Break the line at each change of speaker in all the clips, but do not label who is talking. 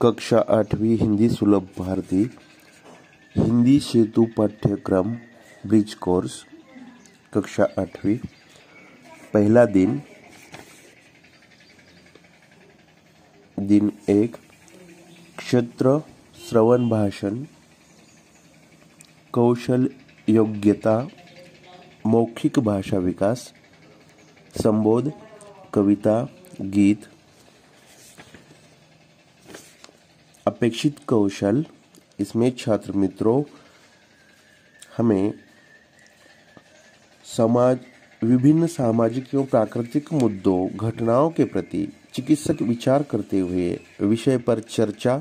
कक्षा 8वीं हिंदी सुलभ भारती हिंदी सेतु पाठ्यक्रम ब्रिज कोर्स कक्षा 8वीं पहला दिन 1 क्षेत्र श्रवण भाषण कौशल योग्यता मौखिक भाषा विकास संबोध कविता गीत अपेक्षित कौशल। इसमें छात्र मित्रों हमें विभिन्न सामाजिक एवं प्राकृतिक मुद्दों घटनाओं के प्रति चिकित्सक विचार करते हुए विषय पर चर्चा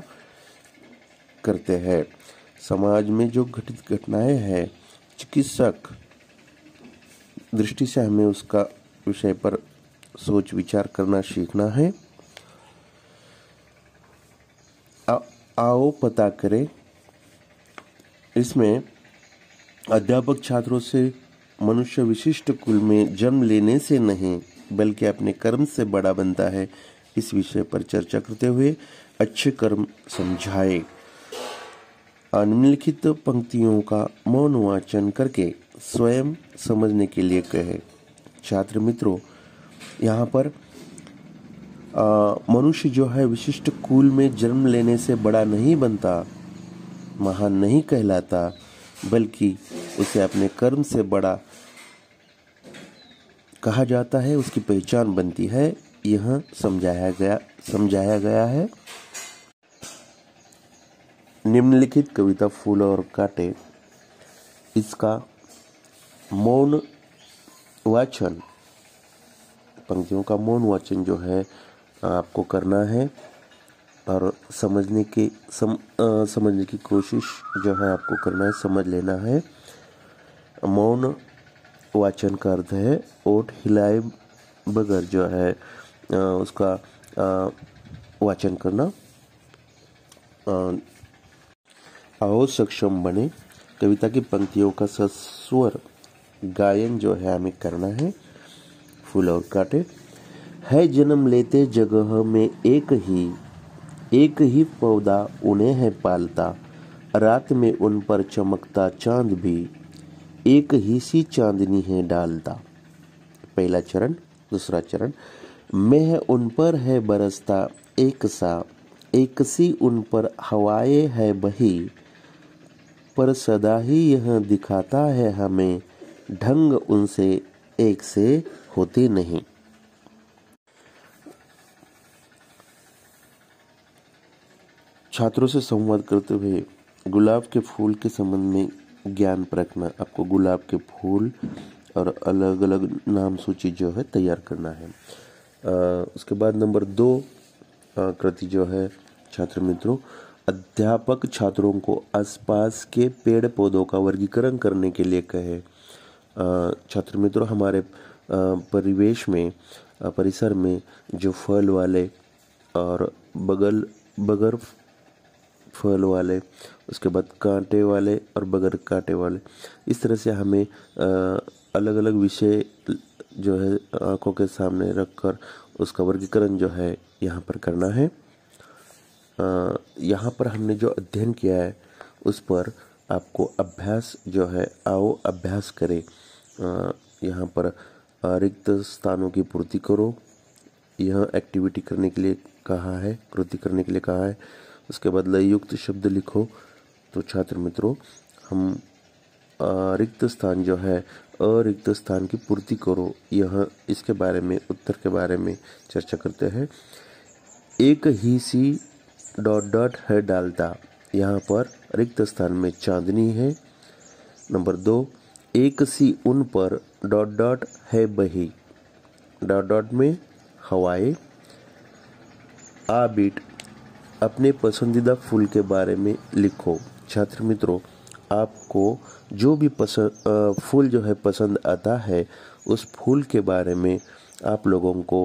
करते हैं। समाज में जो घटित घटनाएं हैं चिकित्सक दृष्टि से हमें उसका विषय पर सोच विचार करना सीखना है। आओ पता करें। इसमें अध्यापक छात्रों से मनुष्य विशिष्ट कुल में जन्म लेने से नहीं बल्कि अपने कर्म से बड़ा बनता है, इस विषय पर चर्चा करते हुए अच्छे कर्म समझाए। निम्नलिखित पंक्तियों का मौन वाचन करके स्वयं समझने के लिए कहे। छात्र मित्रों यहाँ पर मनुष्य जो है विशिष्ट कुल में जन्म लेने से बड़ा नहीं बनता, महान नहीं कहलाता, बल्कि उसे अपने कर्म से बड़ा कहा जाता है, उसकी पहचान बनती है। यह समझाया गया है। निम्नलिखित कविता फूल और कांटे, इसका मौन वाचन, पंक्तियों का मौन वाचन जो है आपको करना है और समझने की कोशिश जो है आपको करना है, समझ लेना है। मौन वाचन का अर्थ है ओठ हिलाए बगैर जो है उसका वाचन करना। आओ सक्षम बने, कविता की पंक्तियों का सस्वर गायन जो है हमें करना है। फूल और कांटे है जन्म लेते जगह में एक ही पौधा उन्हें है पालता, रात में उन पर चमकता चांद भी एक ही सी चांदनी है डालता। पहला चरण। दूसरा चरण। मेह उन पर है बरसता एक सी उन पर हवाएं है बही, पर सदा ही यह दिखाता है हमें ढंग उनसे एक से होते नहीं। छात्रों से संवाद करते हुए गुलाब के फूल के संबंध में ज्ञान परखना। आपको गुलाब के फूल और अलग अलग नाम सूची जो है तैयार करना है। उसके बाद नंबर 2 कृति जो है छात्र मित्रों, अध्यापक छात्रों को आसपास के पेड़ पौधों का वर्गीकरण करने के लिए कहे। छात्र मित्रों हमारे परिसर में जो फल वाले और बगैर फल वाले, उसके बाद कांटे वाले और बगैर कांटे वाले, इस तरह से हमें अलग अलग विषय जो है आंखों के सामने रखकर उसका वर्गीकरण जो है यहाँ पर करना है। यहाँ पर हमने जो अध्ययन किया है उस पर आपको अभ्यास जो है आओ अभ्यास करें। यहाँ पर रिक्त स्थानों की पूर्ति करो, यह एक्टिविटी करने के लिए कहा है, कृति करने के लिए कहा है। उसके बाद लय युक्त शब्द लिखो। तो छात्र मित्रों हम रिक्त स्थान जो है अरिक्त स्थान की पूर्ति करो, यह इसके बारे में उत्तर के बारे में चर्चा करते हैं। एक ही सी ... है डालता, यहाँ पर रिक्त स्थान में चांदनी है। नंबर 2 एक सी उन पर ... है बही, ... में हवाएं। बीट अपने पसंदीदा फूल के बारे में लिखो। छात्र मित्रों आपको जो भी फूल जो है पसंद आता है उस फूल के बारे में आप लोगों को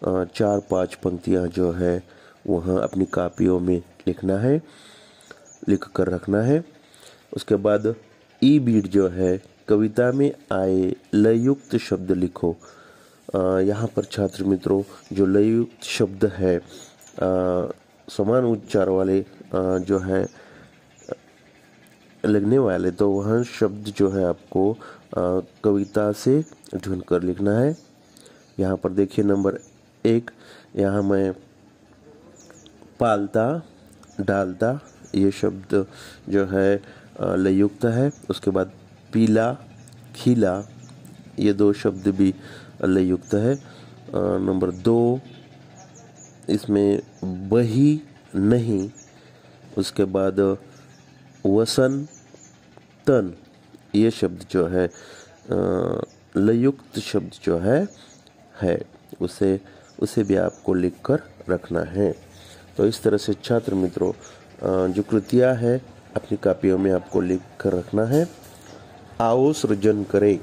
4-5 पंक्तियां जो है वह अपनी कापियों में लिखना है, लिख कर रखना है। उसके बाद बीट जो है कविता में आए लययुक्त शब्द लिखो। यहाँ पर छात्र मित्रों जो लययुक्त शब्द है समान उच्चार वाले जो है लगने वाले, तो वह शब्द जो है आपको कविता से ढूंढ कर लिखना है। यहाँ पर देखिए नंबर 1, यहाँ मैं पालता, डालता, ये शब्द जो है लययुक्त है। उसके बाद पीला, खीला, ये 2 शब्द भी लययुक्त है। नंबर 2, इसमें बही, नहीं। उसके बाद वसन, तन, ये शब्द जो है लययुक्त शब्द जो है उसे भी आपको लिख कर रखना है। तो इस तरह से छात्र मित्रों जो कृतियाँ है अपनी कापियों में आपको लिख कर रखना है। आओ सृजन करें।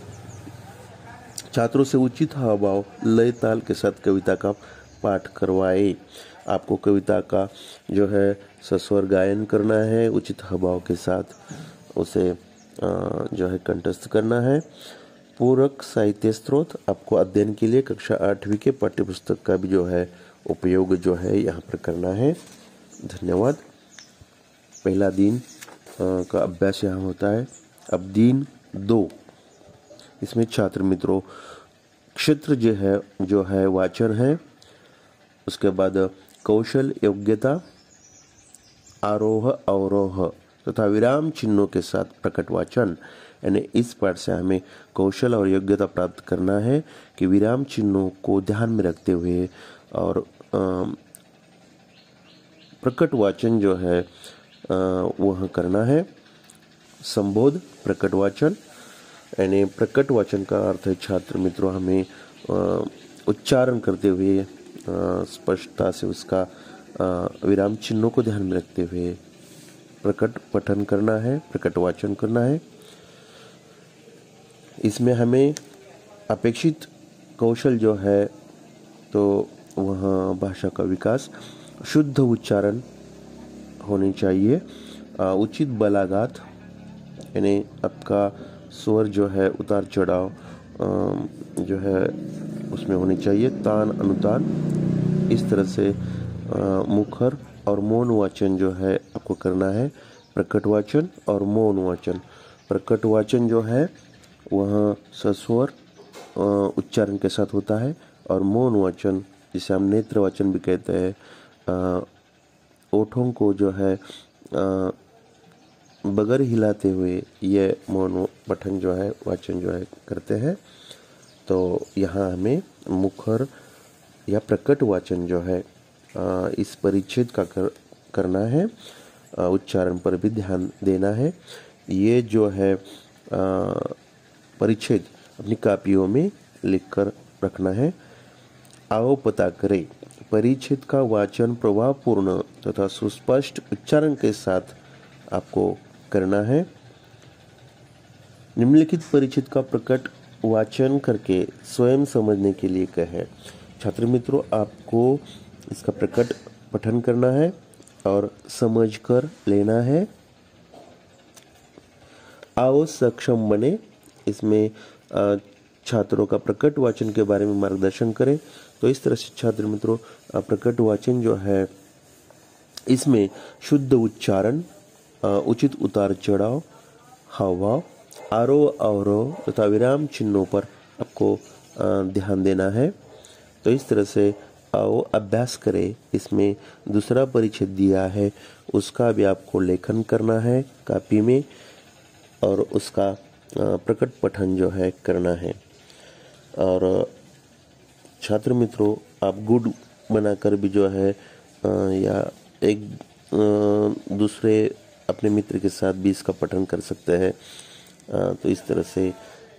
छात्रों से उचित हाव भाव, लय, ताल के साथ कविता का पाठ करवाए। आपको कविता का जो है सस्वर गायन करना है, उचित हाव भाव के साथ उसे जो है कंठस्थ करना है। पूरक साहित्य स्रोत आपको अध्ययन के लिए कक्षा 8वीं के पाठ्यपुस्तक का भी जो है उपयोग जो है यहाँ पर करना है। धन्यवाद। पहला दिन का अभ्यास यहाँ होता है। अब दिन 2, इसमें छात्र मित्रों क्षेत्र जो है वाचन है। उसके बाद कौशल, योग्यता, आरोह अवरोह तथा विराम चिन्हों के साथ प्रकट वाचन। यानी इस पाठ से हमें कौशल और योग्यता प्राप्त करना है कि विराम चिन्हों को ध्यान में रखते हुए और प्रकट वाचन जो है वह करना है। संबोध प्रकट वाचन, यानी प्रकट वाचन का अर्थ है छात्र मित्रों हमें उच्चारण करते हुए स्पष्टता से उसका विराम चिन्हों को ध्यान में रखते हुए प्रकट पठन करना है, प्रकट वाचन करना है। इसमें हमें अपेक्षित कौशल जो है तो वह भाषा का विकास, शुद्ध उच्चारण होनी चाहिए, उचित बलागात, यानी आपका स्वर जो है उतार चढ़ाव जो है उसमें होनी चाहिए, तान अनुतान। इस तरह से मुखर और मौन वाचन जो है आपको करना है। प्रकट वाचन और मौन वाचन। प्रकट वाचन जो है वह सस्वर उच्चारण के साथ होता है और मौन वाचन जिसे हम नेत्र वाचन भी कहते हैं, ओठों को जो है बगैर हिलाते हुए ये मौन पठन जो है वाचन जो है करते हैं। तो यहाँ हमें मुखर या प्रकट वाचन जो है इस परिच्छेद का करना है, उच्चारण पर भी ध्यान देना है। ये जो है परिच्छेद अपनी कापियों में लिखकर रखना है। आओ पता करें। परिच्छेद का वाचन प्रभावपूर्ण तथा सुस्पष्ट उच्चारण के साथ आपको करना है। निम्नलिखित परिच्छेद का प्रकट वाचन करके स्वयं समझने के लिए कहें। छात्र मित्रों आपको इसका प्रकट पठन करना है और समझकर लेना है। आओ सक्षम बने। इसमें छात्रों का प्रकट वाचन के बारे में मार्गदर्शन करें। तो इस तरह से छात्र मित्रों प्रकट वाचन जो है इसमें शुद्ध उच्चारण, उचित उतार चढ़ाव, हाव भाव, आरोह अवरोह तथा विराम चिन्हों पर आपको ध्यान देना है। तो इस तरह से आओ अभ्यास करें। इसमें दूसरा परिच्छेद दिया है, उसका भी आपको लेखन करना है कापी में और उसका प्रकट पठन जो है करना है। और छात्र मित्रों आप गुड बनाकर भी जो है या एक दूसरे अपने मित्र के साथ भी इसका पठन कर सकते हैं। तो इस तरह से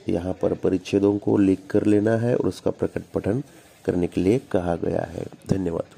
यहाँ पर परिच्छेदों को लिख कर लेना है और उसका प्रकट पठन करने के लिए कहा गया है। धन्यवाद।